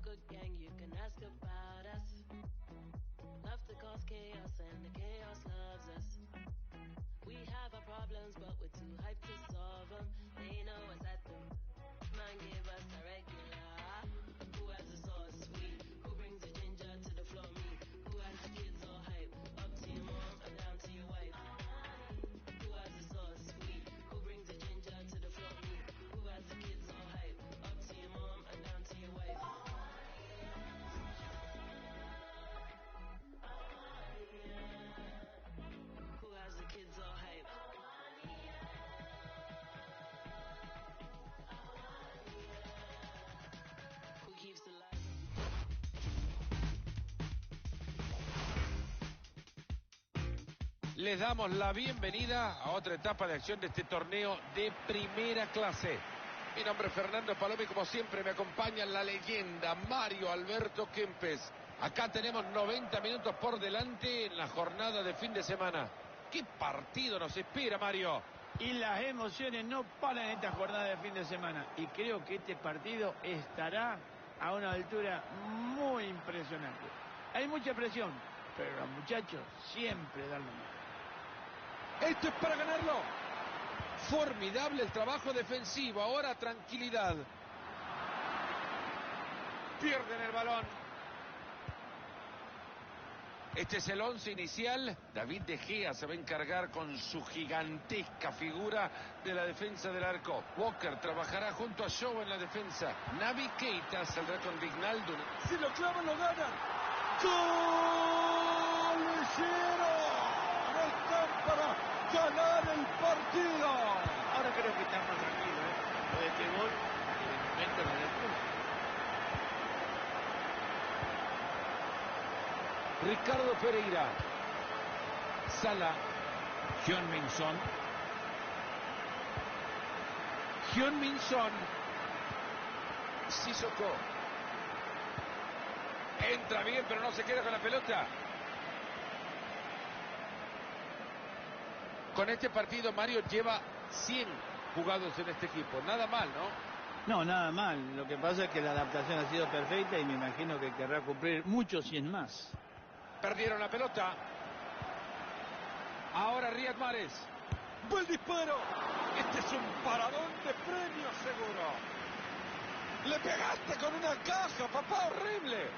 good gang, you can ask about us. Love to cause chaos and the chaos loves us. We have our problems, but we're too hyped to solve them. They know us at them. Man gave us a regular. Who has the sauce sweet? Who brings the ginger to the floor? Me. Who has the kids all hype? Up to your mom and down to your wife. Who has the sauce sweet? Who brings the ginger to the floor? Me. Who has the kids all hype? Up to your mom and down to your wife. Who has the kids all hype? Who keeps the light? Les damos la bienvenida a otra etapa de acción de este torneo de primera clase. Mi nombre es Fernando Paloma y como siempre me acompaña la leyenda Mario Alberto Kempes. Acá tenemos 90 minutos por delante en la jornada de fin de semana. ¿Qué partido nos espera, Mario? Y las emociones no paran en esta jornada de fin de semana. Y creo que este partido estará a una altura muy impresionante. Hay mucha presión, pero los muchachos siempre dan lo mismo. Esto es para ganarlo. Formidable el trabajo defensivo. Ahora tranquilidad. Pierden el balón. Este es el 11 inicial. David De Gea se va a encargar con su gigantesca figura de la defensa del arco. Walker trabajará junto a Shaw en la defensa. Naby Keita saldrá con Wijnaldum. Si lo clavan, lo ganan. ¡Gol! ¡Lo hicieron! ¡No están para ganar el partido! Ahora creo que están más tranquilos, Lo de este gol, en el momento de la lectura. Ricardo Pereira. Sala. Heung-min Son. Heung-min Son. Sissoko. Entra bien, pero no se queda con la pelota. Con este partido Mario lleva 100 jugados en este equipo. Nada mal, ¿no? No, nada mal. Lo que pasa es que la adaptación ha sido perfecta y me imagino que querrá cumplir muchos 100 más. Perdieron la pelota. Ahora Riyad Mahrez. ¡Buen disparo! Este es un paradón de premios seguro. Le pegaste con una caja, papá, horrible.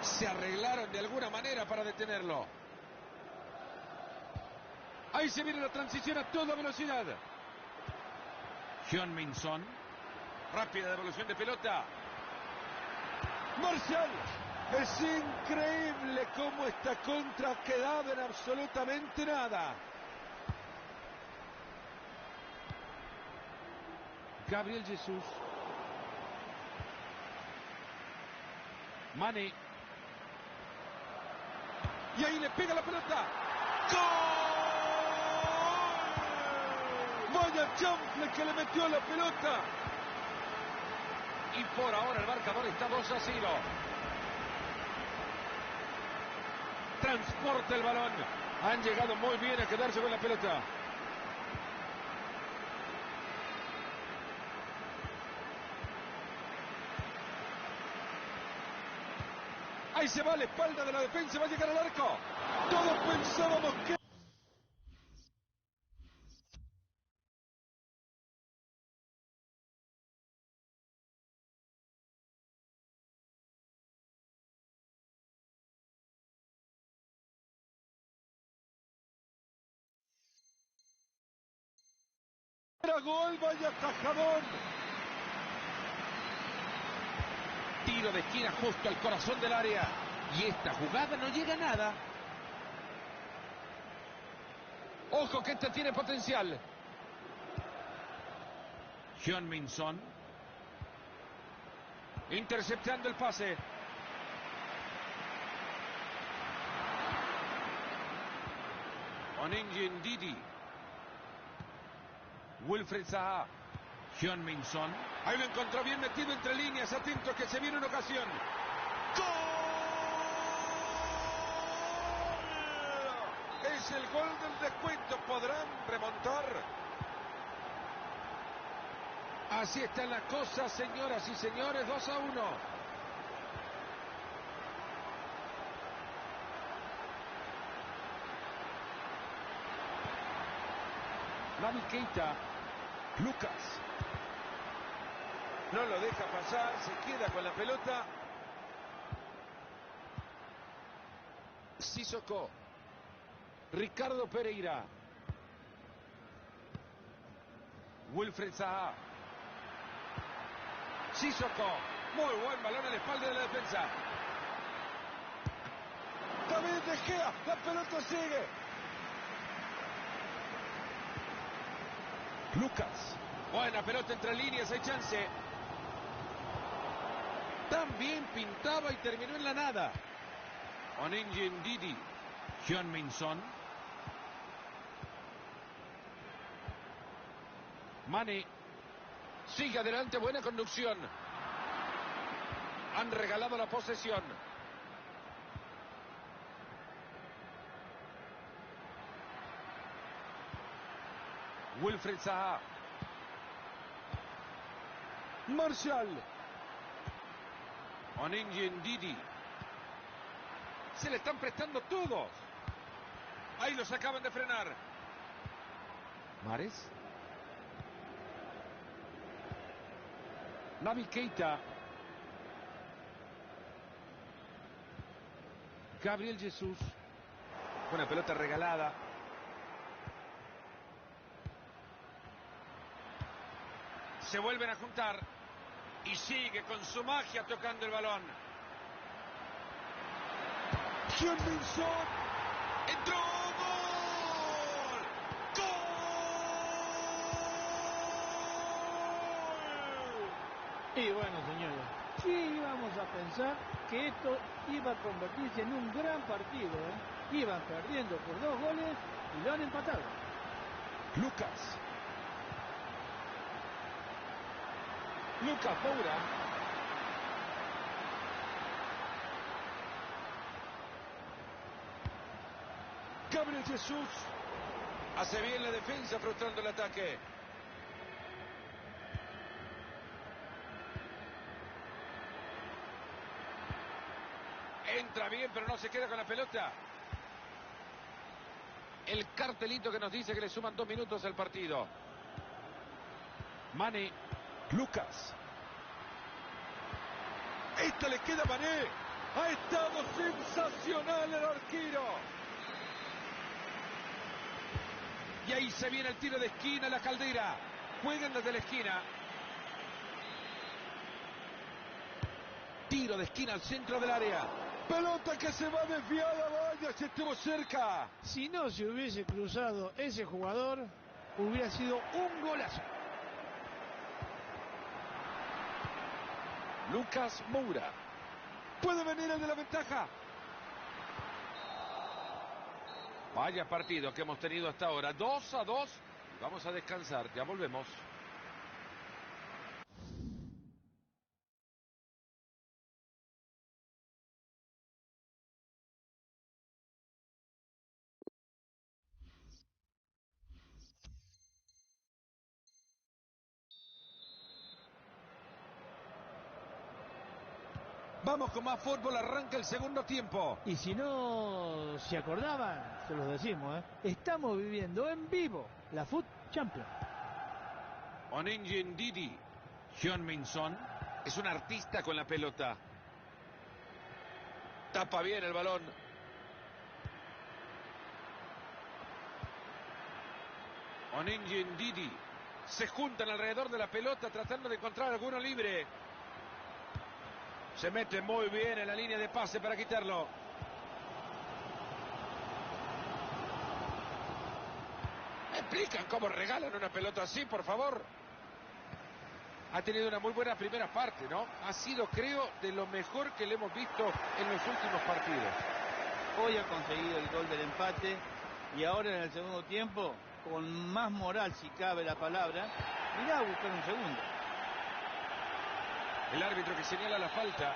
Se arreglaron de alguna manera para detenerlo. Ahí se viene la transición a toda velocidad. Heung-min Son. Rápida devolución de pelota. Marcial. Es increíble cómo esta contra ha quedado en absolutamente nada. Gabriel Jesús. Mané. Y ahí le pega la pelota. ¡Gol! Vaya chanfle que le metió a la pelota. Y por ahora el marcador está 2-0. Transporta el balón. Han llegado muy bien a quedarse con la pelota. Ahí se va a la espalda de la defensa. Va a llegar al arco. Todos pensábamos que... Era gol, vaya tajadón. Tiro de esquina justo al corazón del área. Y esta jugada no llega a nada. Ojo que esta tiene potencial. Heung-min Son. Interceptando el pase. Onyeji Ndidi. Wilfried Zaha. Heung-min Son. Ahí lo encontró bien metido entre líneas. Atento que se viene una ocasión. ¡Gol! Es el gol del descuento. ¿Podrán remontar? Así está la cosa, señoras y señores. 2-1. Naby Keita. Lucas. No lo deja pasar, se queda con la pelota. Sissoko. Ricardo Pereira. Wilfried Zaha. Sissoko. Muy buen balón a la espalda de la defensa. David De Gea, la pelota sigue. Lucas. Buena pelota entre líneas, hay chance. También pintaba y terminó en la nada. Onyenji Ndidi. Heung-min Son. Mane. Sigue adelante, buena conducción. Han regalado la posesión. Wilfried Zaha. Martial. Onyenji Ndidi. Se le están prestando todos. Ahí los acaban de frenar. Mahrez. Naby Keita. Gabriel Jesús. Una pelota regalada. Se vuelven a juntar. Y sigue con su magia tocando el balón. Heung-min Son. ¡Entró! ¡Gol! ¡Gol! Y bueno, señores, ¿qué íbamos a pensar que esto iba a convertirse en un gran partido? Iban perdiendo por 2 goles y lo han empatado. Lucas. Lucas Moura. Gabriel Jesús. Hace bien la defensa frustrando el ataque. Entra bien, pero no se queda con la pelota. El cartelito que nos dice que le suman 2 minutos al partido. Mane. Lucas. Esta le queda a Mané. Ha estado sensacional el arquero. Y ahí se viene el tiro de esquina, la Caldera. Juegan desde la esquina. Tiro de esquina al centro del área. Pelota que se va desviada, vaya, se estuvo cerca. Si no se hubiese cruzado ese jugador, hubiera sido un golazo. Lucas Moura. Puede venir el de la ventaja. Vaya partido que hemos tenido hasta ahora. 2-2. Vamos a descansar. Ya volvemos. Vamos con más fútbol. Arranca el segundo tiempo. Y si no se acordaban, se los decimos, estamos viviendo en vivo la Foot Champions. Onyenji Ndidi. Heung-min Son es un artista con la pelota. Tapa bien el balón. Onyenji Ndidi. Se juntan alrededor de la pelota tratando de encontrar alguno libre. Se mete muy bien en la línea de pase para quitarlo. ¿Me explican cómo regalan una pelota así, por favor? Ha tenido una muy buena primera parte, ¿no? Ha sido, creo, de lo mejor que le hemos visto en los últimos partidos. Hoy ha conseguido el gol del empate y ahora en el segundo tiempo, con más moral si cabe la palabra, irá a buscar un segundo. El árbitro que señala la falta.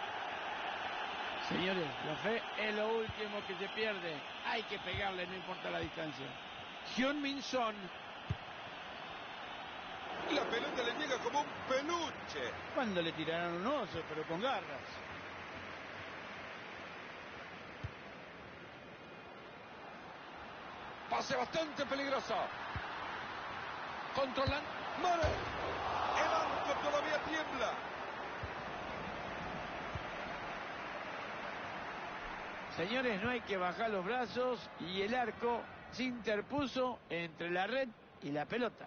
Señores, la fe es lo último que se pierde. Hay que pegarle, no importa la distancia. Heung-min Son. La pelota le llega como un peluche. Cuando le tiraron un oso, pero con garras. Pase bastante peligroso. Controlan. Mare. El arco todavía tiembla. Señores, no hay que bajar los brazos y el arco se interpuso entre la red y la pelota.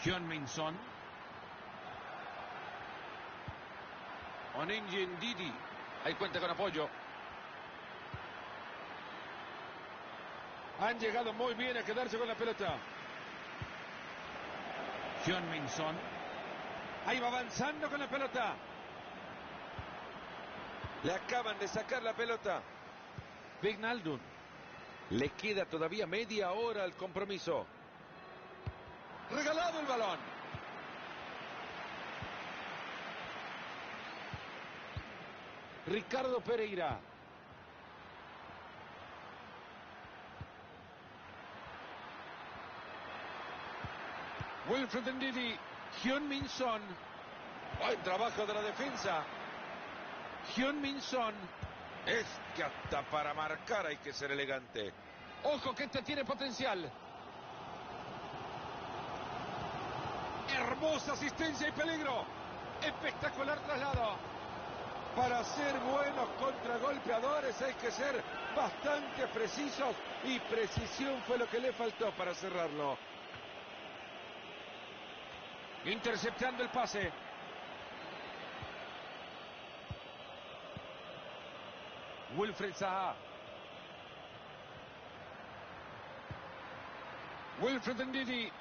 Hyun-Min Son. Onenji Ndidi. Ahí cuenta con apoyo. Han llegado muy bien a quedarse con la pelota. Hyun-Min Son. Ahí va avanzando con la pelota. Le acaban de sacar la pelota. Wijnaldum. Le queda todavía media hora al compromiso. Regalado el balón. Ricardo Pereira. Wilfred Ndidi. Hyun-Min Son. Buen trabajo de la defensa. Hyun-Min Son. Es que hasta para marcar hay que ser elegante. Ojo que este tiene potencial. Hermosa asistencia y peligro. Espectacular traslado. Para ser buenos contragolpeadores hay que ser bastante precisos. Y precisión fue lo que le faltó para cerrarlo. Interceptando el pase. Wilfred Zaha. Wilfred Ndidi.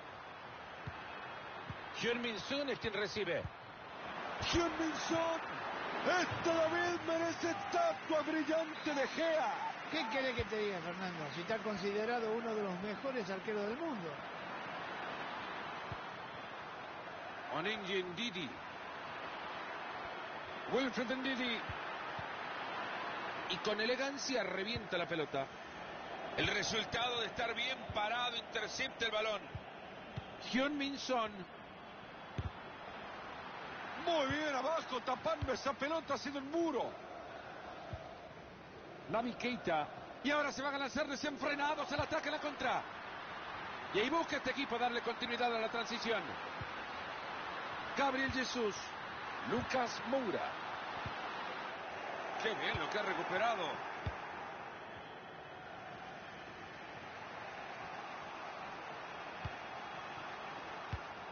Hyun-Min Son es quien recibe. Hyun-Min Son. Esta vez merece estatua brillante de Gea. ¿Qué querés que te diga, Fernando? Si está considerado uno de los mejores arqueros del mundo. Onenji Ndidi. Wilfred Ndidi. Y con elegancia revienta la pelota. El resultado de estar bien parado intercepta el balón. Hyun-Min Son. Muy bien abajo, tapando esa pelota, ha sido un muro. Naby Keita. Y ahora se van a lanzar desenfrenados al ataque, a la contra. Y ahí busca este equipo darle continuidad a la transición. Gabriel Jesús. Lucas Moura. Qué bien lo que ha recuperado.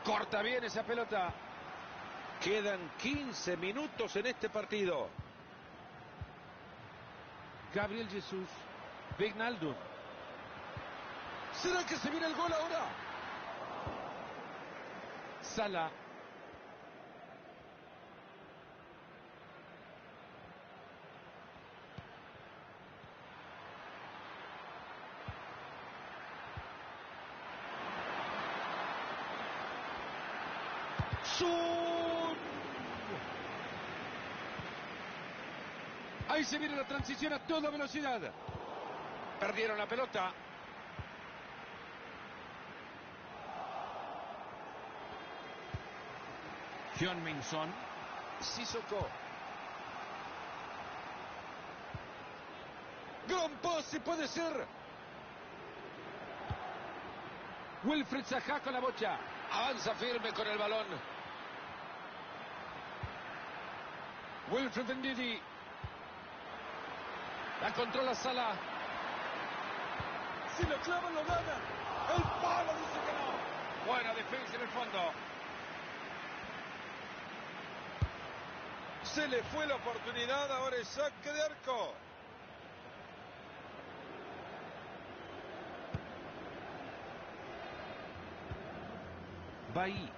Corta bien esa pelota. Quedan 15 minutos en este partido. Gabriel Jesús. Wijnaldum. ¿Será que se viene el gol ahora? Salah. Ahí se viene la transición a toda velocidad. Perdieron la pelota. Hyun-Min Son. Sissoko. Gran pase, puede ser. Wilfred Zaha con la bocha. Avanza firme con el balón. Wilfred Ndidi. La controla Salah. Si lo clavan, lo ganan. El palo dice que no. Buena defensa en el fondo. Se le fue la oportunidad, ahora es saque de arco. Bailly.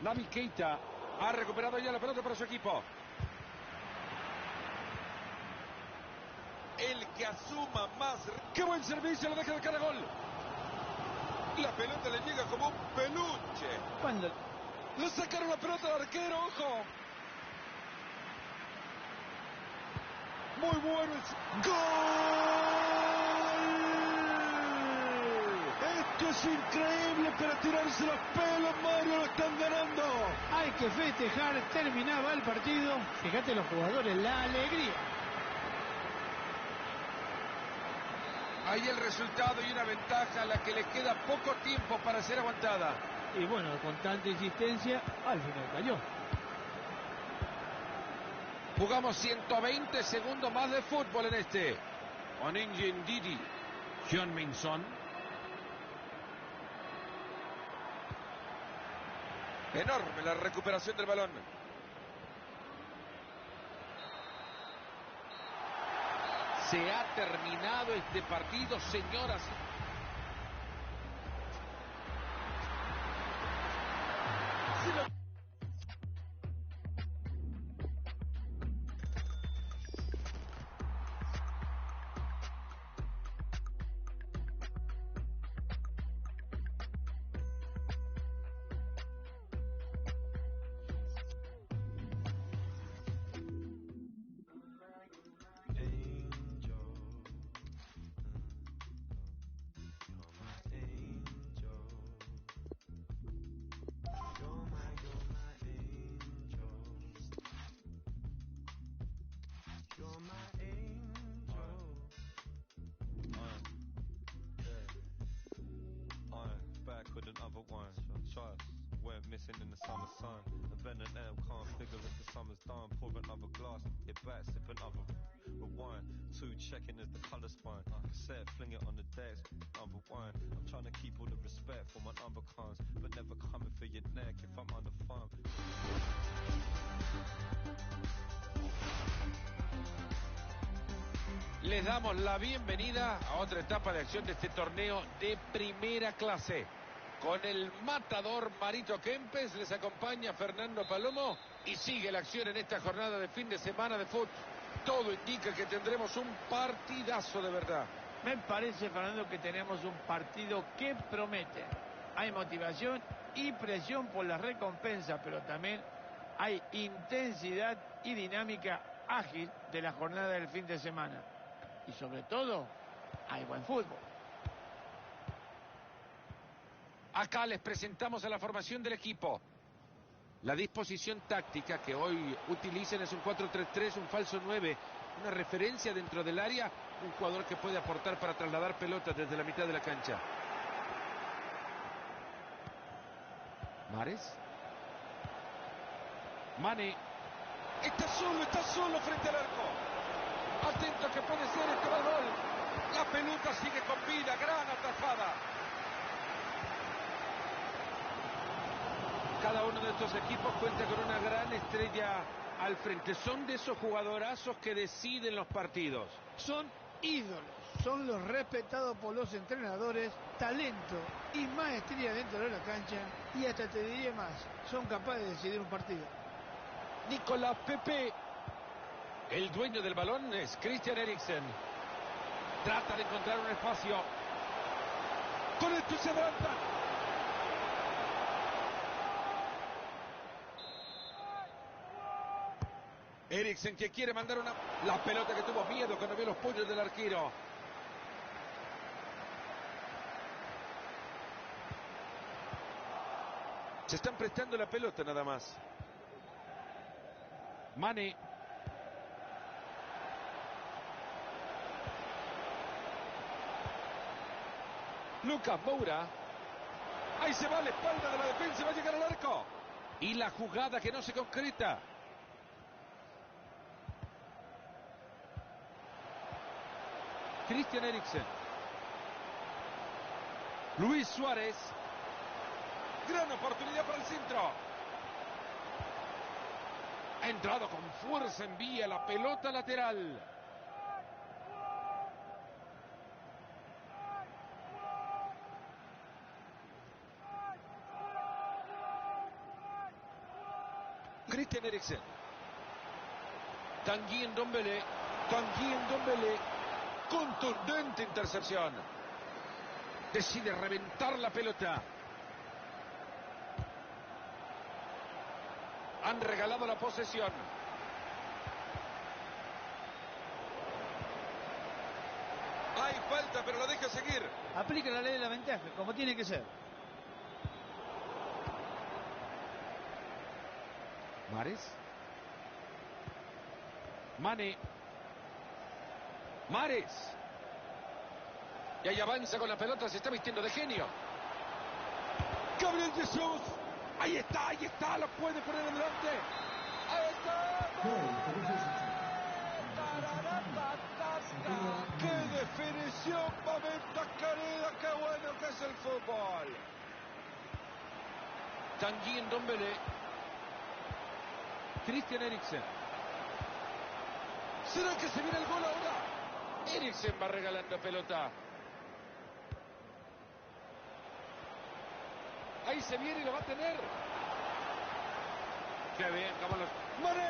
Naby Keita ha recuperado ya la pelota para su equipo. El que asuma más. ¡Qué buen servicio! Lo deja de cara a gol. La pelota le llega como un peluche. ¿Cuándo? Le sacaron la pelota al arquero, ojo. Muy bueno el... ¡Gol! Esto es increíble para tirarse los pelos, Mario, lo están ganando. Hay que festejar, terminaba el partido. Fíjate los jugadores, la alegría. Ahí el resultado y una ventaja a la que le queda poco tiempo para ser aguantada. Y bueno, con tanta insistencia, al final cayó. Jugamos 120 segundos más de fútbol en este. Onenji Ndidi, Heung-min Son. Enorme la recuperación del balón. Se ha terminado este partido, señoras. With another one, trust went missing in the summer sun. And Ben and M can't figure if the summer's done. Pour another glass, get back, sip another rewind. Two checking as the colour's fine. Cassette, fling it on the desk. Number one, I'm trying to keep all the respect for my number cons, but never coming for your neck if I'm on the farm. Les damos la bienvenida a otra etapa de acción de este torneo de primera clase. Con el matador Marito Kempes les acompaña Fernando Palomo y sigue la acción en esta jornada de fin de semana de fútbol. Todo indica que tendremos un partidazo de verdad. Me parece, Fernando, que tenemos un partido que promete. Hay motivación y presión por la recompensa, pero también hay intensidad y dinámica ágil de la jornada del fin de semana. Y sobre todo, hay buen fútbol. Acá les presentamos a la formación del equipo. La disposición táctica que hoy utilizan es un 4-3-3, un falso 9, una referencia dentro del área, un jugador que puede aportar para trasladar pelotas desde la mitad de la cancha. Mares. Mane. Está solo frente al arco. Atento que puede ser este gol. La pelota sigue con vida, gran atajada. Cada uno de estos equipos cuenta con una gran estrella al frente. Son de esos jugadorazos que deciden los partidos. Son ídolos, son los respetados por los entrenadores, talento y maestría dentro de la cancha, y hasta te diría más, son capaces de decidir un partido. Nicolás Pepe. El dueño del balón es Christian Eriksen. Trata de encontrar un espacio. Con esto se adelanta. Eriksen que quiere mandar una... La pelota que tuvo miedo cuando vio los puños del arquero. Se están prestando la pelota nada más. Mane. Lucas Moura. Ahí se va a la espalda de la defensa y va a llegar al arco. Y la jugada que no se concreta. Christian Eriksen. Luis Suárez. Gran oportunidad para el centro. Ha entrado con fuerza, envía la pelota lateral. Christian Eriksen. Tanguy Ndombele. Contundente intercepción. Decide reventar la pelota. Han regalado la posesión. Hay falta, pero la deja seguir. Aplica la ley de la ventaja, como tiene que ser. Mares. Mane. Mares. Y ahí avanza con la pelota, se está vistiendo de genio. Gabriel Jesús. Ahí está, lo puede poner adelante. Ahí está. ¡Qué definición, Paventa querida! ¡Qué bueno que es el fútbol! Tanguy Ndombele. Christian Eriksen. ¿Será que se viene el gol ahora? Eriksen va regalando pelota. Ahí se viene y lo va a tener. Qué bien, cómo los... ¡Mané!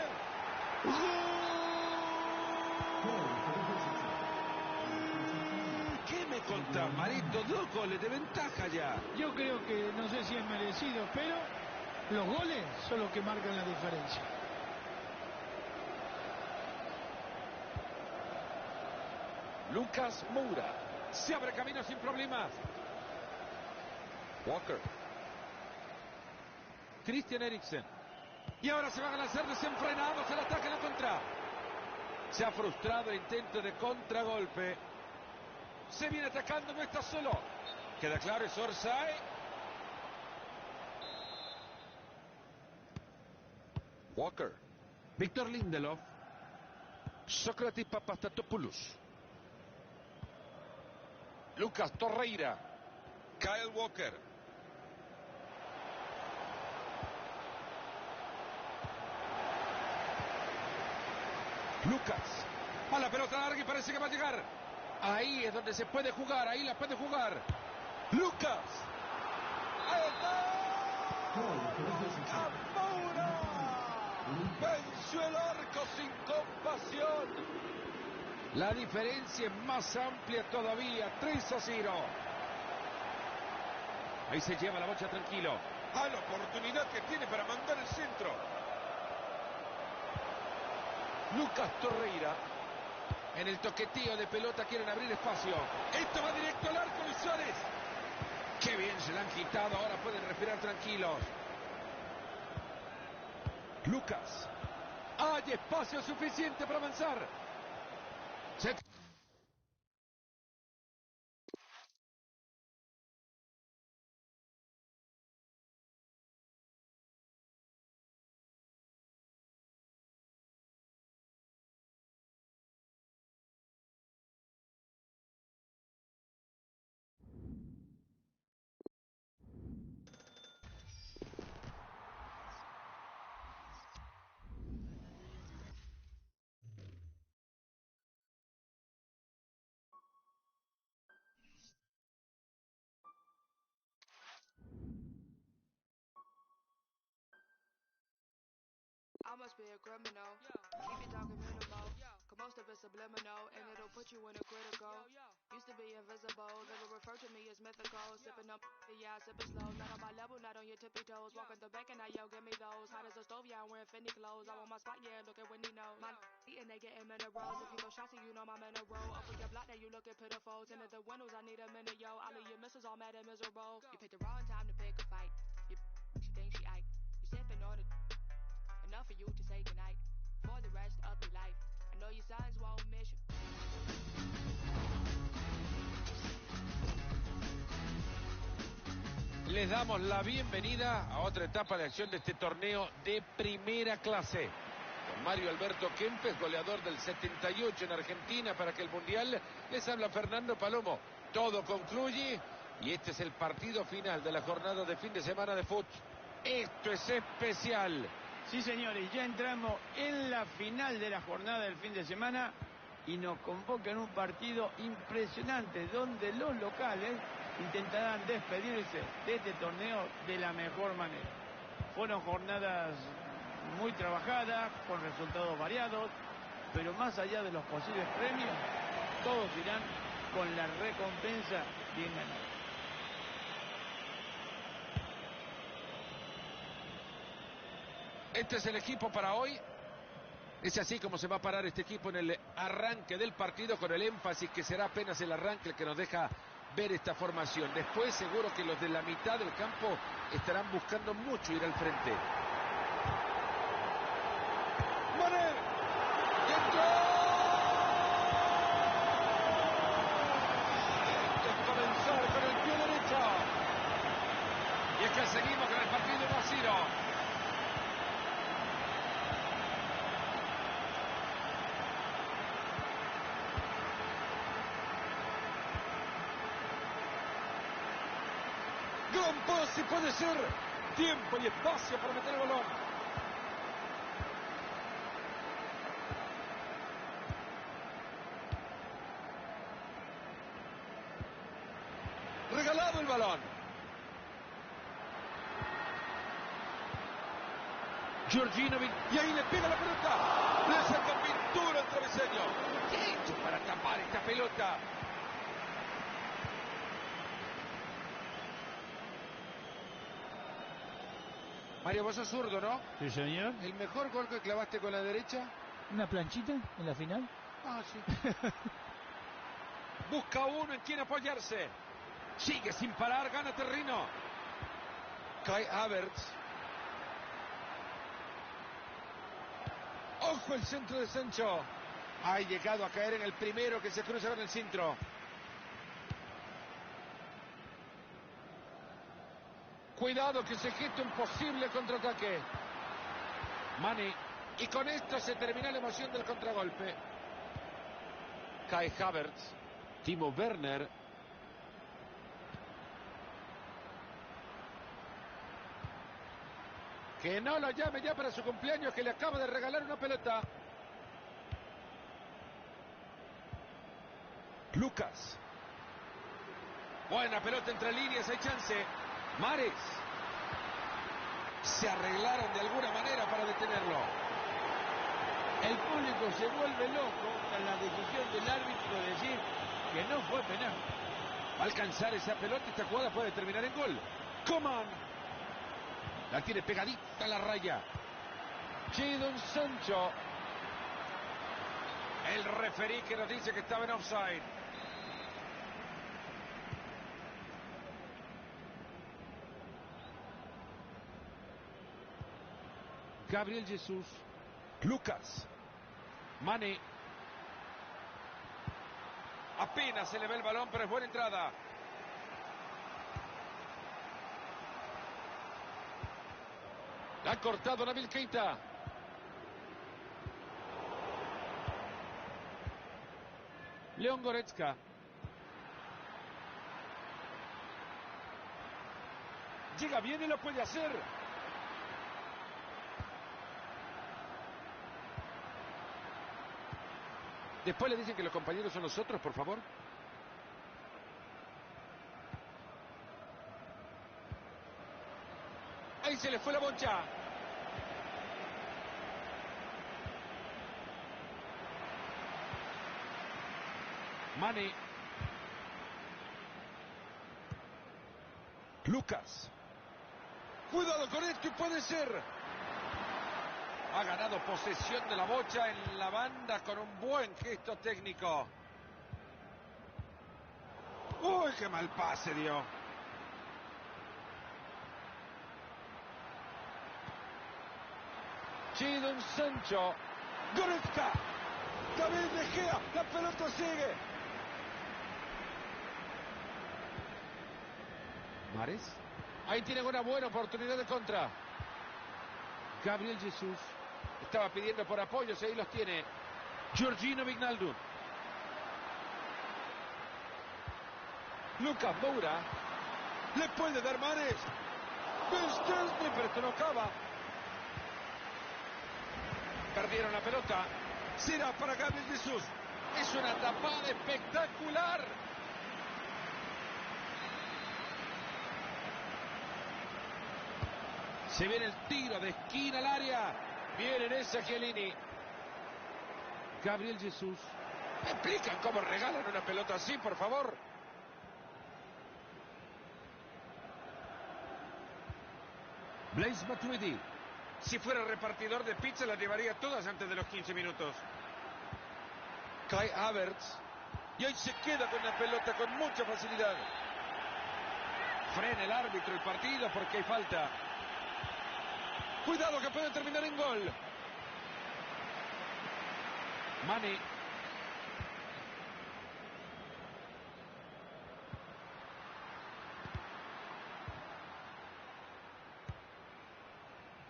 ¿Qué me contás, Marito? 2 goles de ventaja ya. Yo creo que no sé si es merecido, pero los goles son los que marcan la diferencia. Lucas Moura. Se abre camino sin problemas. Walker. Christian Eriksen. Y ahora se van a lanzar desenfrenados al ataque en la contra. Se ha frustrado el intento de contragolpe. Se viene atacando, no está solo. Queda claro, es Orsay. Walker. Víctor Lindelof. Sócrates Papastatopoulos. Lucas Torreira. Kyle Walker. Lucas. A la pelota larga y parece que va a llegar. Ahí es donde se puede jugar, ahí la puede jugar. Lucas. Ahí está. ¡Moura! Venció el arco sin compasión. La diferencia es más amplia todavía, 3-0. Ahí se lleva la bocha tranquilo. A la oportunidad que tiene para mandar el centro. Lucas Torreira. En el toqueteo de pelota quieren abrir espacio. Esto va directo al arco, Luis Suárez. Qué bien se la han quitado, ahora pueden respirar tranquilos. Lucas. Hay espacio suficiente para avanzar. I must be a criminal. Keep your talking minimal. Cause most of it's subliminal, and it'll put you in a critical. Used to be invisible, they will refer to me as mythical. Sipping up, yeah, sipping slow. Not on my level, not on your tippy toes. Walking the back and I yell, give me those. Hot as a stove, yeah, I'm wearing Fendi clothes. I'm on my spot, yeah, look at Wendy knows. My eating, they getting minerals. If you go shots, you know my mineral. Up in your block, now you looking pitiful. Tinted the windows, I need a minute, yo. All of your misses all mad and miserable. You picked the wrong time to pick a fight. She thinks she Ike. You sipping on it. Enough for you to say goodnight for the rest of your life. I know your sons won't miss you. Les damos la bienvenida a otra etapa de acción de este torneo de primera clase. Con Mario Alberto Kempes, goleador del 78 en Argentina para que el Mundial. Les habla Fernando Palomo. Todo concluye y este es el partido final de la jornada de fin de semana de fútbol. Esto es especial. Sí, señores, ya entramos en la final de la jornada del fin de semana y nos convocan un partido impresionante donde los locales intentarán despedirse de este torneo de la mejor manera. Fueron jornadas muy trabajadas, con resultados variados, pero más allá de los posibles premios, todos irán con la recompensa bien ganada. Este es el equipo para hoy. Es así como se va a parar este equipo en el arranque del partido, con el énfasis que será apenas el arranque el que nos deja ver esta formación. Después seguro que los de la mitad del campo estarán buscando mucho ir al frente. ¡Mané! Campos, si puede ser. Tiempo y espacio para meter el balón. Regalado el balón. Georginovic, y ahí le pega la pelota. Le saca pintura al travesaño. ¿Qué ha hecho para tapar esta pelota? Mario, vos sos zurdo, ¿no? Sí, señor. ¿El mejor gol que clavaste con la derecha? ¿Una planchita en la final? Ah, sí. Busca uno en quien apoyarse. Sigue sin parar, gana terreno. Kai Havertz. Ojo el centro de Sancho. Ha llegado a caer en el primero que se cruza con el centro. Cuidado que se gesta un posible contraataque. Mane. Y con esto se termina la emoción del contragolpe. Kai Havertz. Timo Werner. Que no lo llame ya para su cumpleaños, que le acaba de regalar una pelota. Lucas. Buena pelota entre líneas, hay chance. Mares. Se arreglaron de alguna manera para detenerlo. El público se vuelve loco tras la decisión del árbitro de decir que no fue penal. Va a alcanzar esa pelota, esta jugada puede terminar en gol. Coman. La tiene pegadita a la raya. Jadon Sancho. El referí que nos dice que estaba en offside. Gabriel Jesús. Lucas. Mane. Apenas se le ve el balón, pero es buena entrada. La ha cortado Nabil Keita. León Goretzka. Llega bien y lo puede hacer. Después le dicen que los compañeros son nosotros, por favor. Ahí se le fue la bocha. Mane. Lucas. Cuidado con esto y puede ser. Ha ganado posesión de la bocha en la banda con un buen gesto técnico. Uy, qué mal pase dio. Jadon Sancho. Goretzka. David De Gea. La pelota sigue. Mares. Ahí tienen una buena oportunidad de contra. Gabriel Jesús. Estaba pidiendo por apoyos y ahí los tiene. Georgino Wijnaldum. Lucas Moura. Le puede dar Mares. Bestelny, pero esto no acaba. Perdieron la pelota. Será para Gabriel Jesús. Es una tapada espectacular. Se viene el tiro de esquina al área. Viene en esa Chiellini. Gabriel Jesús. ¿Me explican cómo regalan una pelota así, por favor? Blaise Matuidi. Si fuera repartidor de pizza las llevaría todas antes de los 15 minutos. Kai Havertz. Y ahí se queda con la pelota con mucha facilidad. Frena el árbitro el partido porque hay falta. Cuidado que puede terminar en gol. Mane.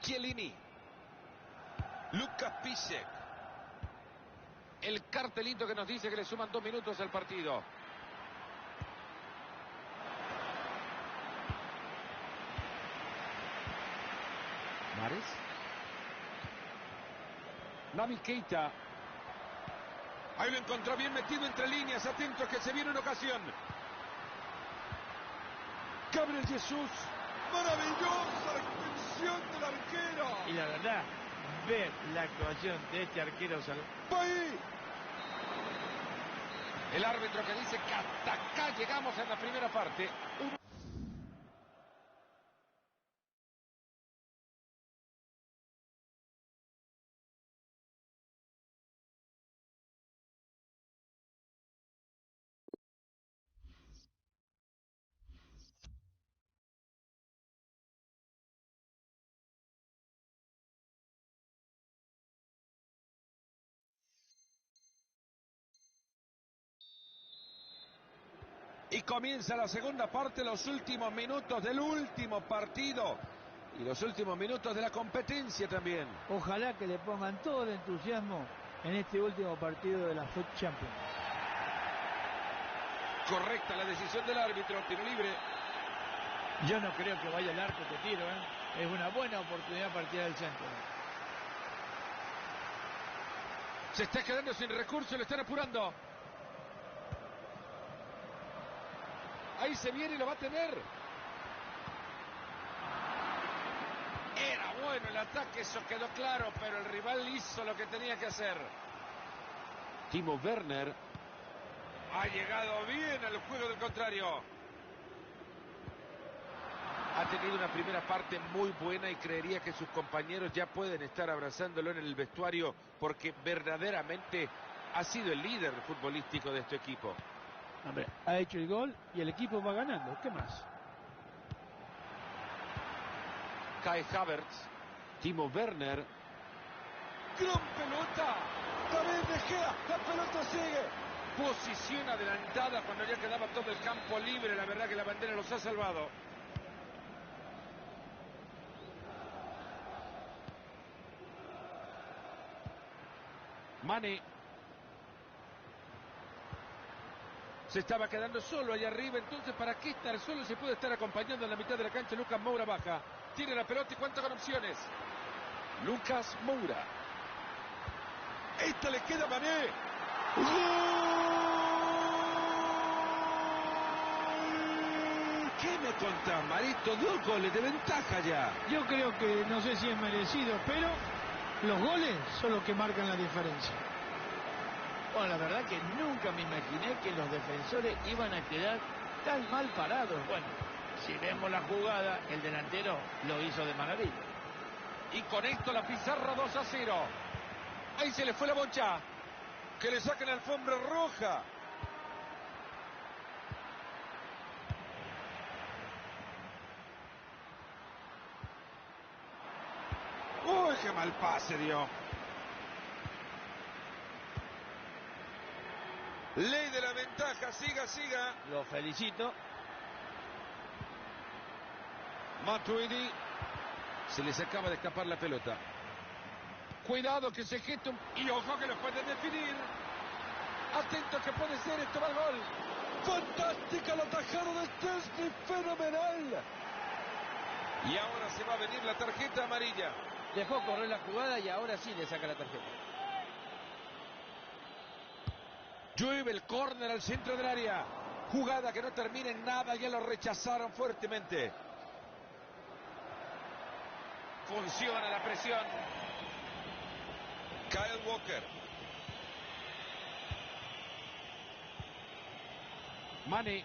Chiellini. Lucas Piszczek. El cartelito que nos dice que le suman 2 minutos al partido. Mahrez. Naby Keita. Ahí lo encontró bien metido entre líneas. Atento que se viene una ocasión. Gabriel Jesús. Maravillosa extensión del arquero. Y la verdad, ver la actuación de este arquero ¡Ahí! El árbitro que dice que hasta acá llegamos en la primera parte. Y comienza la segunda parte, los últimos minutos del último partido y los últimos minutos de la competencia también. Ojalá que le pongan todo el entusiasmo en este último partido de la FUT Champions. Correcta la decisión del árbitro, tiro libre. Yo no creo que vaya al arco este tiro, ¿eh? Es una buena oportunidad para tirar el centro. Se está quedando sin recursos, lo están apurando. Ahí se viene y lo va a tener. Era bueno el ataque, eso quedó claro, pero el rival hizo lo que tenía que hacer. Timo Werner ha llegado bien al juego del contrario. Ha tenido una primera parte muy buena y creería que sus compañeros ya pueden estar abrazándolo en el vestuario porque verdaderamente ha sido el líder futbolístico de este equipo. Hombre, ha hecho el gol y el equipo va ganando. ¿Qué más? Kai Havertz, Timo Werner. ¡Gran pelota! David De Gea, la pelota sigue. Posición adelantada cuando ya quedaba todo el campo libre. La verdad que la bandera los ha salvado. Mane. Se estaba quedando solo allá arriba, entonces ¿para qué estar solo? Se puede estar acompañando en la mitad de la cancha. Lucas Moura baja, tiene la pelota y cuenta con opciones. Lucas Moura. Esta le queda a Mané. ¡Gol! ¿Qué me contás, Marito? 2 goles de ventaja ya. Yo creo que no sé si es merecido, pero los goles son los que marcan la diferencia. Bueno, la verdad que nunca me imaginé que los defensores iban a quedar tan mal parados. Bueno, si vemos la jugada, el delantero lo hizo de maravilla. Y con esto la pizarra 2-0. Ahí se le fue la bocha. Que le saquen alfombra roja. Uy, qué mal pase dio. Ley de la ventaja, siga, siga. Lo felicito. Matuidi. Se les acaba de escapar la pelota. Cuidado que se gesta y ojo que lo pueden definir. Atento que puede ser, esto va al gol. Fantástica la tajada de Szczęsny, fenomenal. Y ahora se va a venir la tarjeta amarilla. Dejó correr la jugada y ahora sí le saca la tarjeta. Llueve el córner al centro del área. Jugada que no termina en nada, ya lo rechazaron fuertemente. Funciona la presión. Kyle Walker. Mane.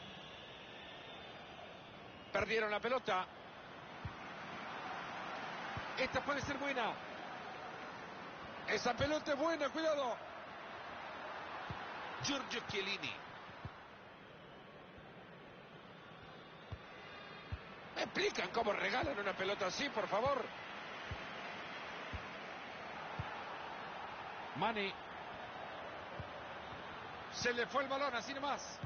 Perdieron la pelota. Esta puede ser buena. Esa pelota es buena, cuidado. Giorgio Chiellini. ¿Me explican cómo regalan una pelota así, por favor? Mane. Se le fue el balón, así nomás.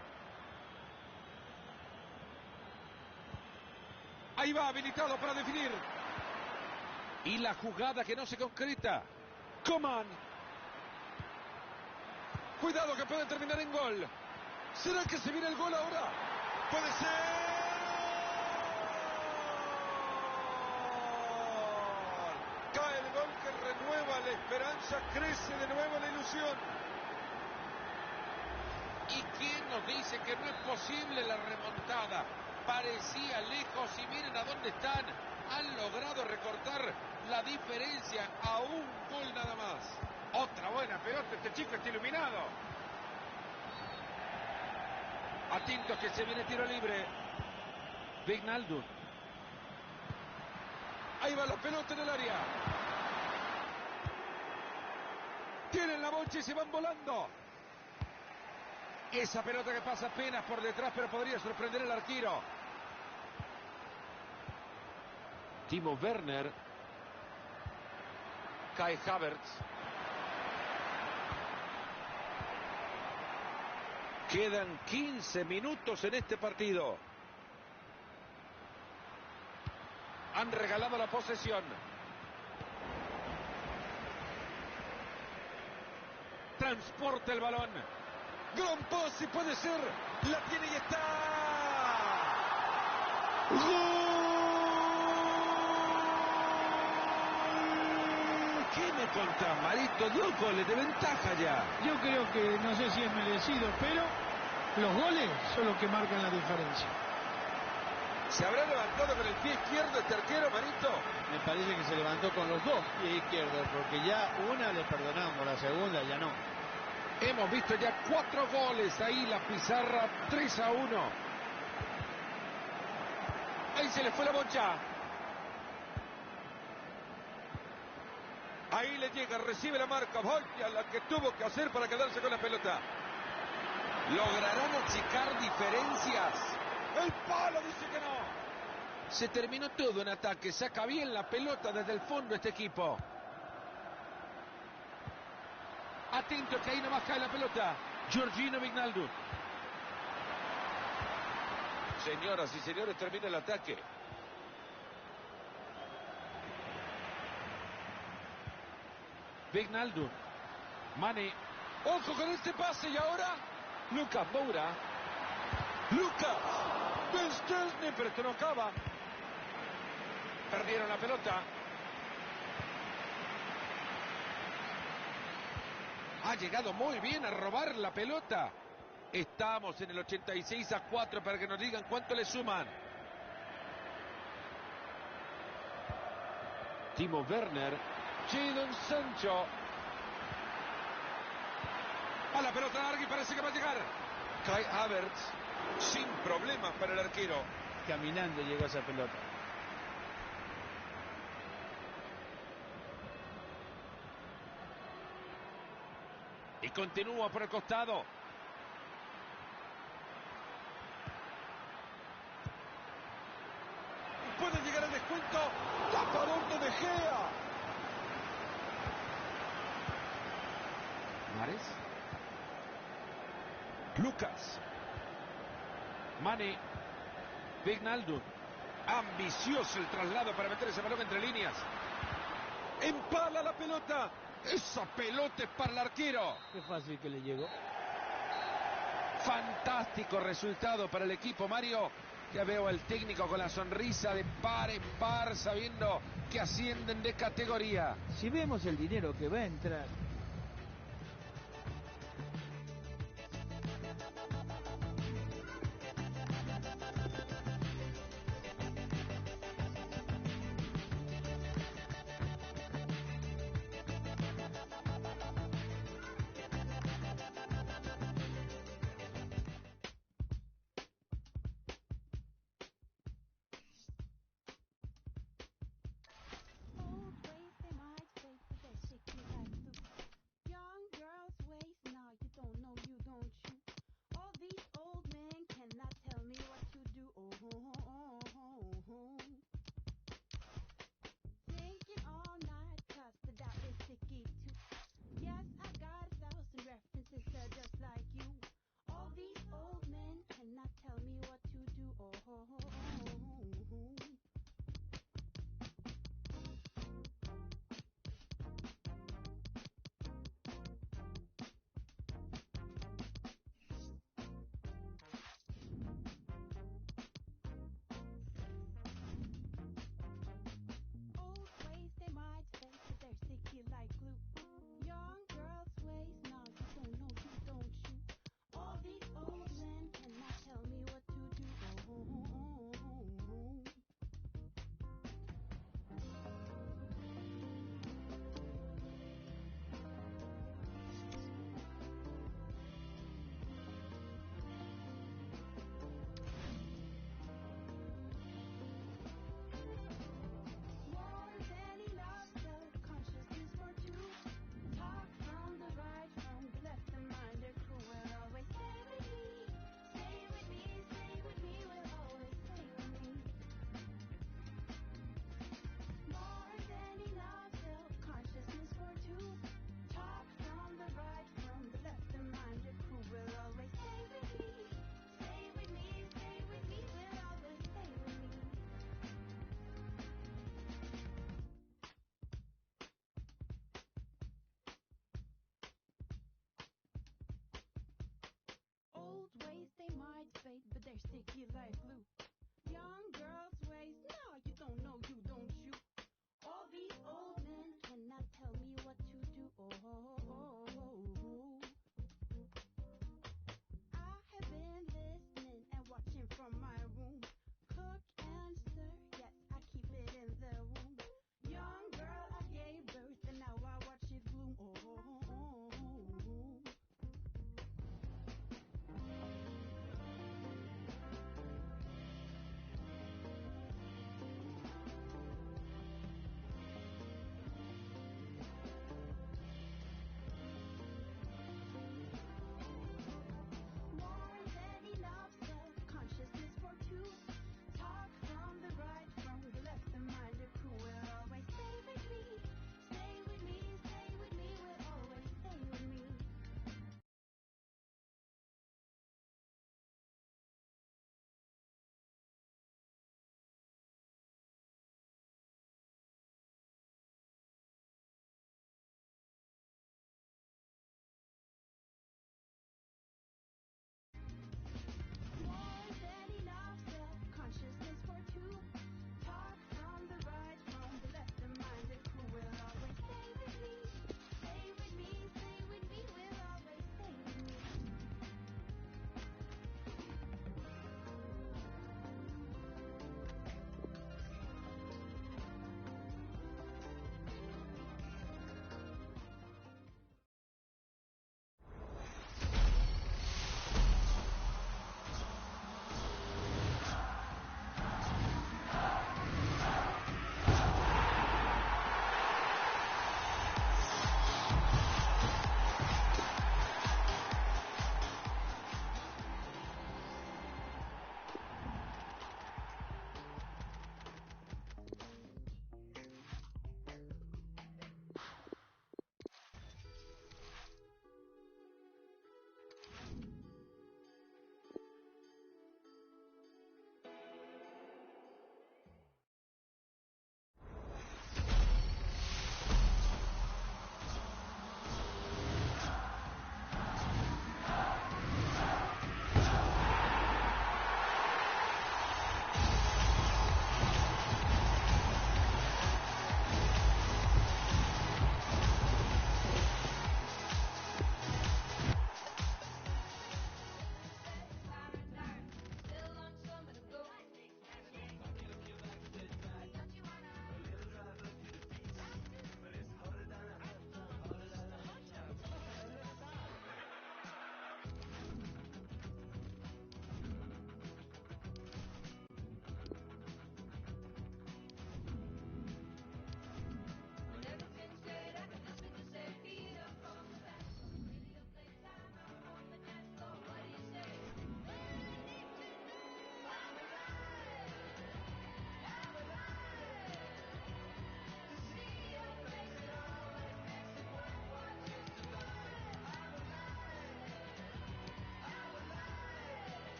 Ahí va, habilitado para definir. Y la jugada que no se concreta. Coman. Cuidado que puede terminar en gol. ¿Será que se viene el gol ahora? Puede ser. esperanza, crece de nuevo la ilusión. ¿Y quién nos dice que no es posible la remontada? Parecía lejos y miren a dónde están. Han logrado recortar la diferencia a un gol nada más. Otra buena pelota, este chico está iluminado. Atentos que se viene tiro libre. Wijnaldum. Ahí va la pelota en el área. Tienen la bocha y se van volando. Esa pelota que pasa apenas por detrás, pero podría sorprender al arquero. Timo Werner. Kai Havertz. Quedan 15 minutos en este partido. Han regalado la posesión. Transporta el balón. Gran pase, puede ser. La tiene y está. ¡Gol! ¿Qué me contás, Marito? 2 goles de ventaja ya. Yo creo que, no sé si es merecido, pero los goles son los que marcan la diferencia. ¿Se habrá levantado con el pie izquierdo este arquero, Marito? Me parece que se levantó con los dos pies izquierdos, porque ya una le perdonamos, la segunda ya no. Hemos visto ya 4 goles ahí, la pizarra 3-1. Ahí se le fue la bocha. Ahí le llega, recibe la marca. Voltea la que tuvo que hacer para quedarse con la pelota. ¿Lograrán achicar diferencias? El palo dice que no. Se terminó todo en ataque. Saca bien la pelota desde el fondo este equipo. Atento que ahí nomás cae la pelota. Georgino Wijnaldum. Señoras y señores, termina el ataque. Wijnaldum. Mane. Ojo con este pase y ahora Lucas Moura. Lucas. Ben Szczęsny, pero esto no acaba. Perdieron la pelota. Ha llegado muy bien a robar la pelota. Estamos en el 86-4 para que nos digan cuánto le suman. Timo Werner. Jadon Sancho. A la pelota larga y parece que va a llegar. Kai Havertz. Sin problemas para el arquero. Caminando llegó esa pelota. Y continúa por el costado. Puede llegar el descuento. Tapador de Gea. Mares. Lucas. Mane. Wijnaldum. Ambicioso el traslado para meter ese balón entre líneas. Empala la pelota. Esa pelota es para el arquero. Qué fácil que le llegó. Fantástico resultado para el equipo, Mario. Ya veo al técnico con la sonrisa de par en par, sabiendo que ascienden de categoría. Si vemos el dinero que va a entrar.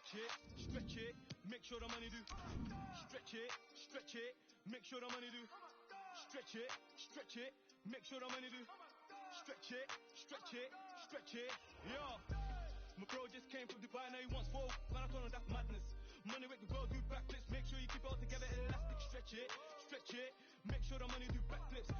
stretch it, make sure the money do. Stretch it, make sure the money do. Stretch it, make sure the money do. Stretch it, yo. My bro just came from Dubai, now he wants 4. Man, I told him that's madness. Money with the world do backflips, make sure you keep it all together, elastic. Stretch it, make sure the money do backflips.